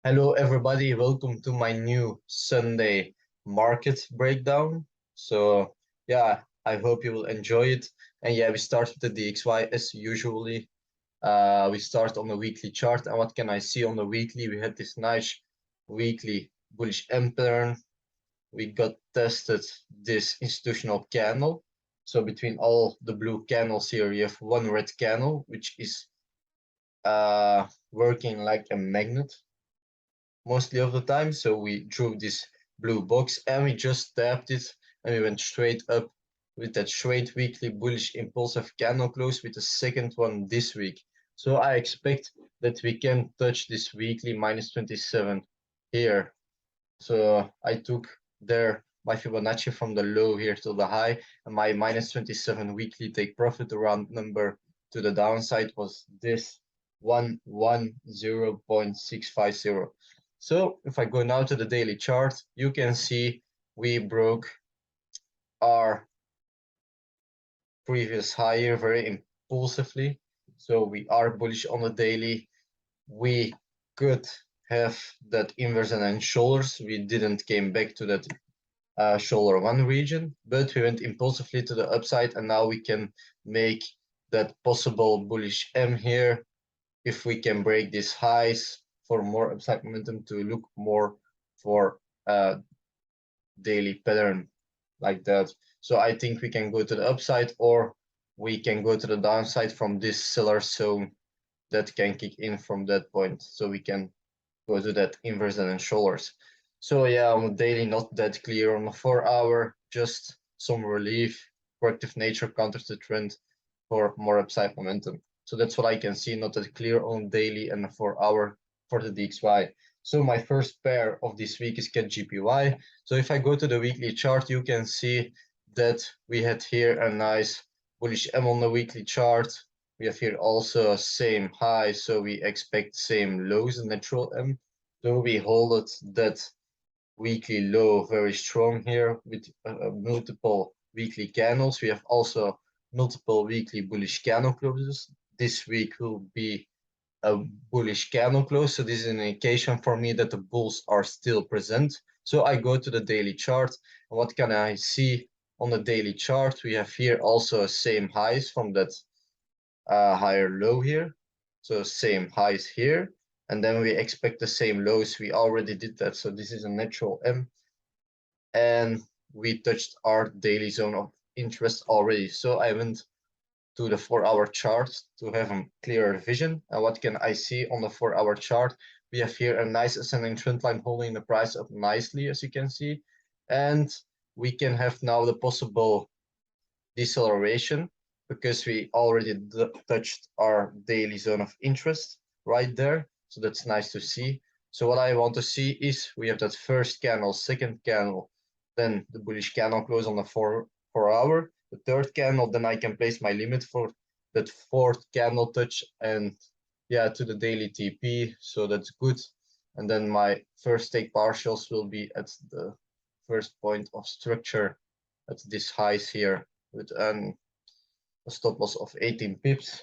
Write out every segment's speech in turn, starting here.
Hello, everybody. Welcome to my new Sunday market breakdown. So, yeah, I hope you will enjoy it. And yeah, we start with the DXY as usually. We start on the weekly chart. And what can I see on the weekly? We had this nice weekly bullish M pattern. We got tested this institutional candle. So between all the blue candles here, you have one red candle, which is working like a magnet mostly of the time. So we drew this blue box and we just tapped it and we went straight up with that straight weekly bullish impulsive candle close with the second one this week. So I expect that we can touch this weekly minus 27 here. So I took there my Fibonacci from the low here to the high, and my minus 27 weekly take profit around number to the downside was this 110.650. So if I go now to the daily chart, you can see we broke our previous high here very impulsively. So we are bullish on the daily. We could have that inverse and then shoulders. We didn't came back to that shoulder one region, but we went impulsively to the upside, and now we can make that possible bullish M here if we can break these highs for more upside momentum to look more for a daily pattern like that. So I think we can go to the upside or we can go to the downside from this seller zone that can kick in from that point. So we can go to that inverse and then shoulders. So yeah, on the daily, not that clear. On the 4-hour, just some relief. Corrective nature counters the trend for more upside momentum. So that's what I can see, not that clear on daily and the 4-hour for the DXY. So my first pair of this week is CADJPY. So if I go to the weekly chart, you can see that we had here a nice bullish M on the weekly chart. We have here also same high, so we expect same lows in natural M. So we hold it that weekly low very strong here with multiple weekly candles. We have also multiple weekly bullish candle closes. This week will be a bullish candle close. So this is an indication for me that the bulls are still present. So I go to the daily chart. And what can I see on the daily chart? We have here also same highs from that higher low here. So same highs here. And then we expect the same lows. We already did that. So this is a natural M. And we touched our daily zone of interest already. So I went to the 4-hour chart to have a clearer vision. And what can I see on the 4-hour chart? We have here a nice ascending trend line holding the price up nicely, as you can see. And we can have now the possible deceleration because we already touched our daily zone of interest right there. So that's nice to see. So what I want to see is we have that first candle, second candle, then the bullish candle close on the 4-hour, the third candle, then I can place my limit for that fourth candle touch and yeah, to the daily TP. So that's good. And then my first take partials will be at the first point of structure at this highs here with a stop loss of 18 pips.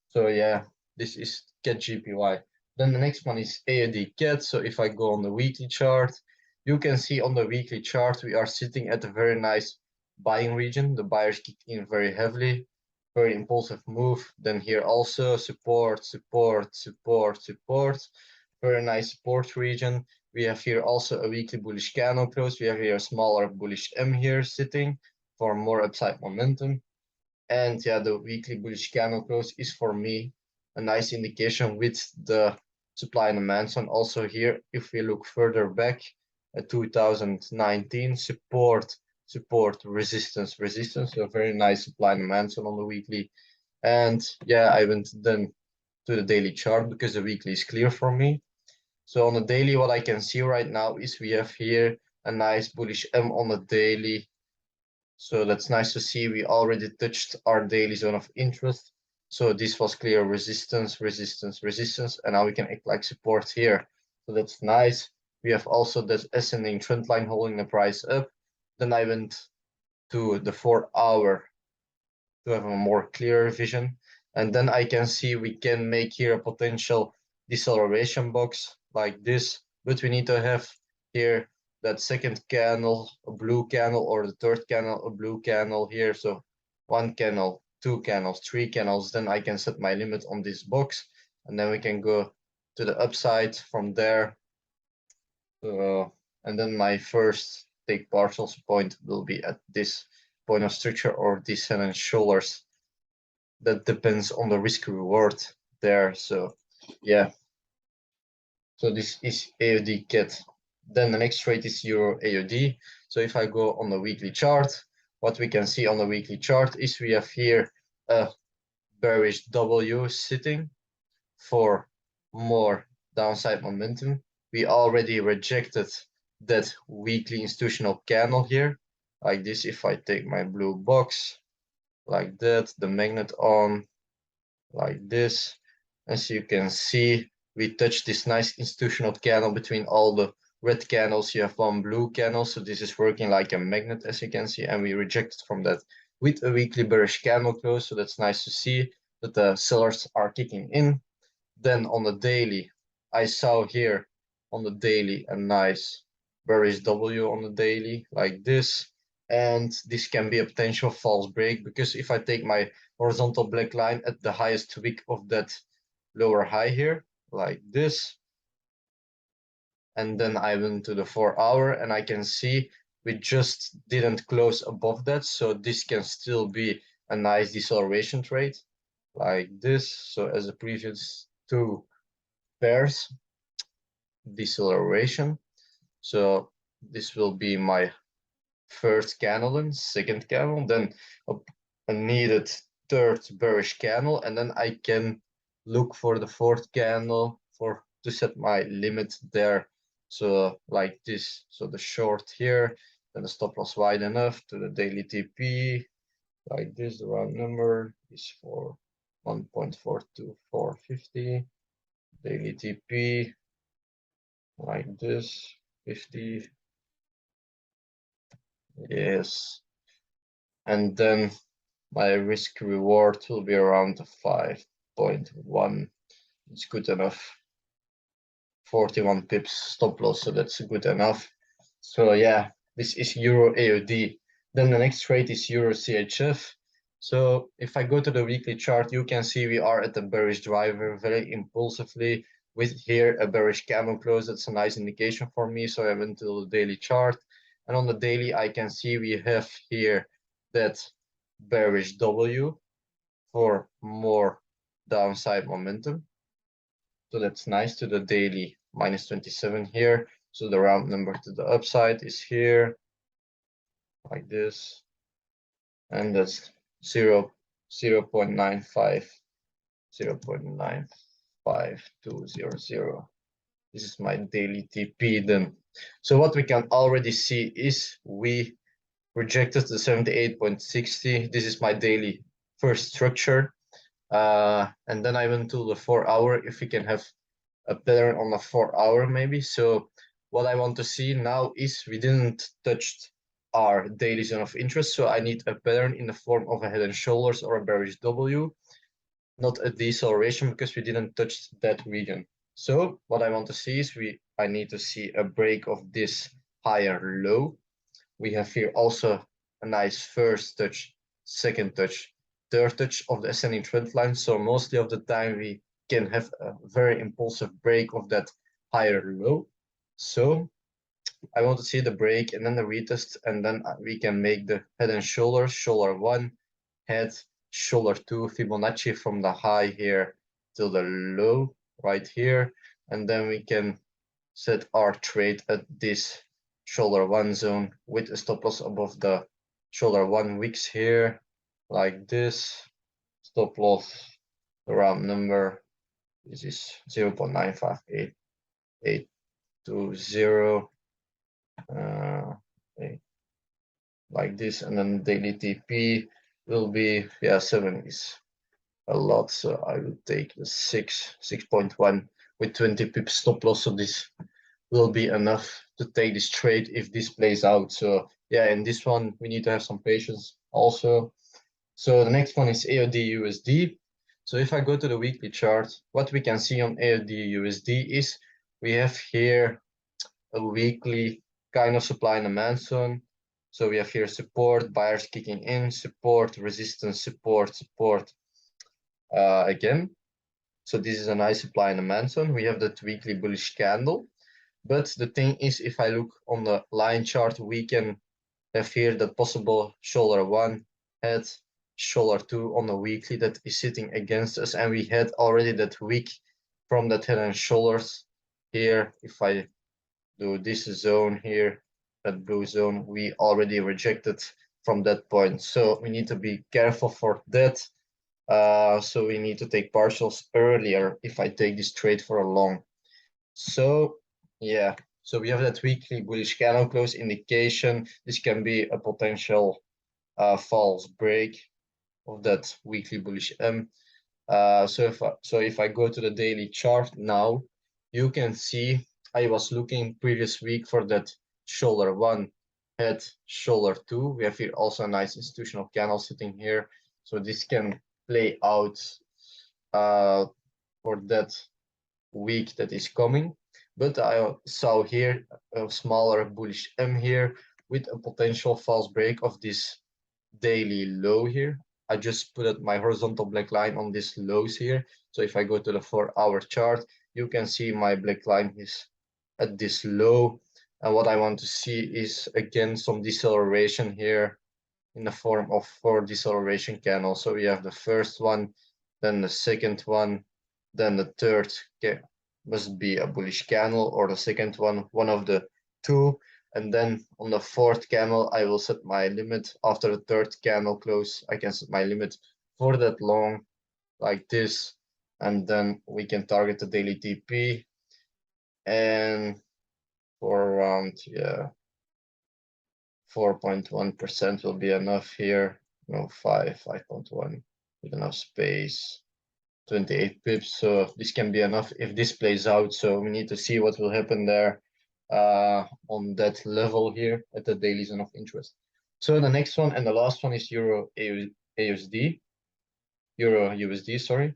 So yeah, this is CADJPY. Then the next one is AUDCAD. So if I go on the weekly chart, you can see on the weekly chart, we are sitting at a very nice buying region. The buyers kicked in very heavily, very impulsive move. Then here also support, support, support, support. Very nice support region. We have here also a weekly bullish candle close. We have here a smaller bullish M here sitting for more upside momentum. And yeah, the weekly bullish candle close is for me a nice indication with the supply and demand zone. Also here, if we look further back at 2019, support, resistance, resistance. So very nice supply and demand zone on the weekly. And yeah, I went then to the daily chart because the weekly is clear for me. So on the daily, what I can see right now is we have here a nice bullish M on the daily. So that's nice to see. We already touched our daily zone of interest. So this was clear resistance, resistance, resistance, and now we can act like support here. So that's nice. We have also this ascending trend line holding the price up. Then I went to the 4-hour to have a more clear vision. And then I can see we can make here a potential deceleration box like this, but we need to have here that second candle, a blue candle, or the third candle, a blue candle here. So one candle, two candles, three candles, then I can set my limit on this box, and then we can go to the upside from there. And then my first take partials point will be at this point of structure or this head and shoulders. That depends on the risk reward there. So yeah. So this is AUDCAD. Then the next trade is Euro AUD. So if I go on the weekly chart, what we can see on the weekly chart is we have here a bearish W sitting for more downside momentum. We already rejected that weekly institutional candle here, like this. If I take my blue box, like that, the magnet on, like this, as you can see, we touched this nice institutional candle between all the red candles. You have one blue candle, so this is working like a magnet, as you can see, and we rejected from that with a weekly bearish candle close. So that's nice to see that the sellers are kicking in. Then on the daily, I saw here on the daily a nice bearish W on the daily like this, and this can be a potential false break, because if I take my horizontal black line at the highest wick of that lower high here like this, and then I went to the 4 hour, and I can see we just didn't close above that, so this can still be a nice deceleration trade like this. So as the previous two pairs, deceleration. So this will be my first candle and second candle, then a needed third bearish candle, and then I can look for the fourth candle to set my limit there. So like this, so the short here, then the stop loss wide enough to the daily TP, like this. The round number is for 1.42450, daily TP like this, 50. Yes. And then my risk reward will be around 5.1. It's good enough. 41 pips stop loss, so that's good enough. So yeah, this is Euro AUD. Then the next trade is Euro CHF. So if I go to the weekly chart, you can see we are at the bearish driver very impulsively with here a bearish candle close. That's a nice indication for me. So I went to the daily chart, and on the daily I can see we have here that bearish W for more downside momentum. So that's nice to the daily minus 27 here. So the round number to the upside is here, like this. And that's 0.95200. This is my daily TP then. So what we can already see is we rejected the 78.60. This is my daily first structure. And then I went to the 4 hour, if we can have a pattern on the 4 hour maybe. So what I want to see now is we didn't touch our daily zone of interest, so I need a pattern in the form of a head and shoulders or a bearish W, not a deceleration, because we didn't touch that region. So what I want to see is I need to see a break of this higher low. We have here also a nice first touch, second touch, third touch of the ascending trend line. So mostly of the time we can have a very impulsive break of that higher low. So I want to see the break and then the retest, and then we can make the head and shoulders, shoulder 1, head, shoulder 2, Fibonacci from the high here till the low right here, and then we can set our trade at this shoulder 1 zone with a stop loss above the shoulder 1 wicks here, like this. Stop loss, the round number, this is 0.958820, like this, and then daily TP will be, yeah, 7 is a lot, so I will take the 6.1 with 20 pips stop loss. So this will be enough to take this trade if this plays out. So yeah, in this one we need to have some patience also. So the next one is AUDUSD. So if I go to the weekly chart, what we can see on AUDUSD is we have here a weekly kind of supply and demand zone. So we have here support, buyers kicking in, support, resistance, support, support again. So this is a nice supply and demand zone. We have that weekly bullish candle. But the thing is, if I look on the line chart, we can have here the possible shoulder 1 head, shoulder 2 on the weekly that is sitting against us. And we had already that week from that head and shoulders here. If I do this zone here, that blue zone, we already rejected from that point. So we need to be careful for that. So we need to take partials earlier if I take this trade for a long. So yeah, so we have that weekly bullish candle close indication. This can be a potential false break of that weekly bullish M. So if I go to the daily chart now, you can see I was looking previous week for that shoulder 1, head, shoulder 2. We have here also a nice institutional candle sitting here. So this can play out for that week that is coming. But I saw here a smaller bullish M here with a potential false break of this daily low here. I just put up my horizontal black line on this lows here. So if I go to the 4-hour chart, you can see my black line is at this low. And what I want to see is again some deceleration here in the form of 4 deceleration candles. So we have the first one, then the second one, then the third must be a bullish candle, or the second one of the two. And then on the fourth candle, I will set my limit. After the third candle close, I can set my limit for that long, like this. And then we can target the daily TP. And for around, yeah, 4.1% will be enough here. No, 5.1 with enough space. 28 pips, so this can be enough if this plays out. So we need to see what will happen there on that level here at the daily zone of interest. So the next one and the last one is EURUSD, EURUSD, sorry.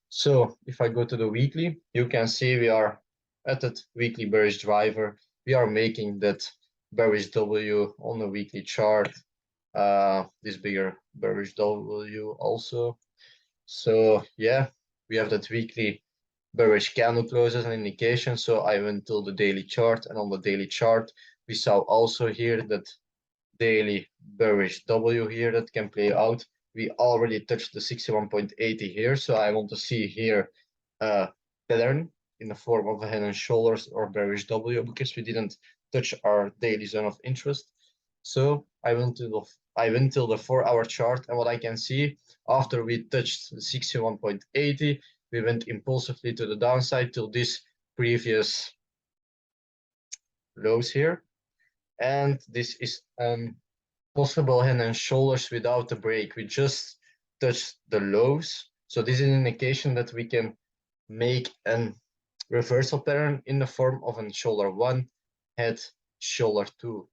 So if I go to the weekly, you can see we are at that weekly bearish driver. We are making that bearish W on the weekly chart. This bigger bearish W also. So yeah, we have that weekly bearish candle close as an indication. So I went till the daily chart, and on the daily chart, we saw also here that daily bearish W here that can play out. We already touched the 61.80 here. So I want to see here a pattern in the form of a head and shoulders or bearish W, because we didn't touch our daily zone of interest. So I went till the 4-hour chart, and what I can see after we touched the 61.80, we went impulsively to the downside till this previous lows here. And this is possible head and shoulders without the break. We just touched the lows. So this is an indication that we can make a reversal pattern in the form of a shoulder 1, head, shoulder 2.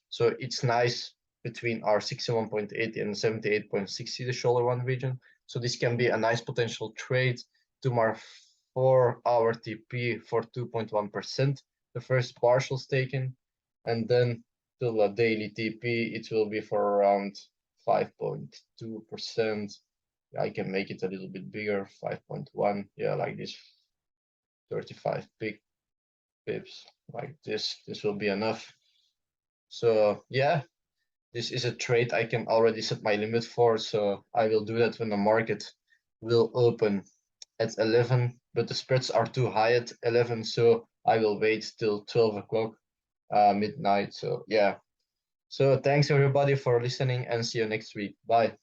So it's nice between our 61.80 and 78.60, the shoulder 1 region. So this can be a nice potential trade to my 4-hour TP for 2.1%, the first partials taken. And then till the daily TP, it will be for around 5.2%. I can make it a little bit bigger, 5.1. Yeah, like this, 35 pips, like this. This will be enough. So yeah, this is a trade I can already set my limit for. So I will do that when the market will open at 11, but the spreads are too high at 11. So I will wait till 12 o'clock, midnight. So yeah. So thanks everybody for listening, and see you next week. Bye.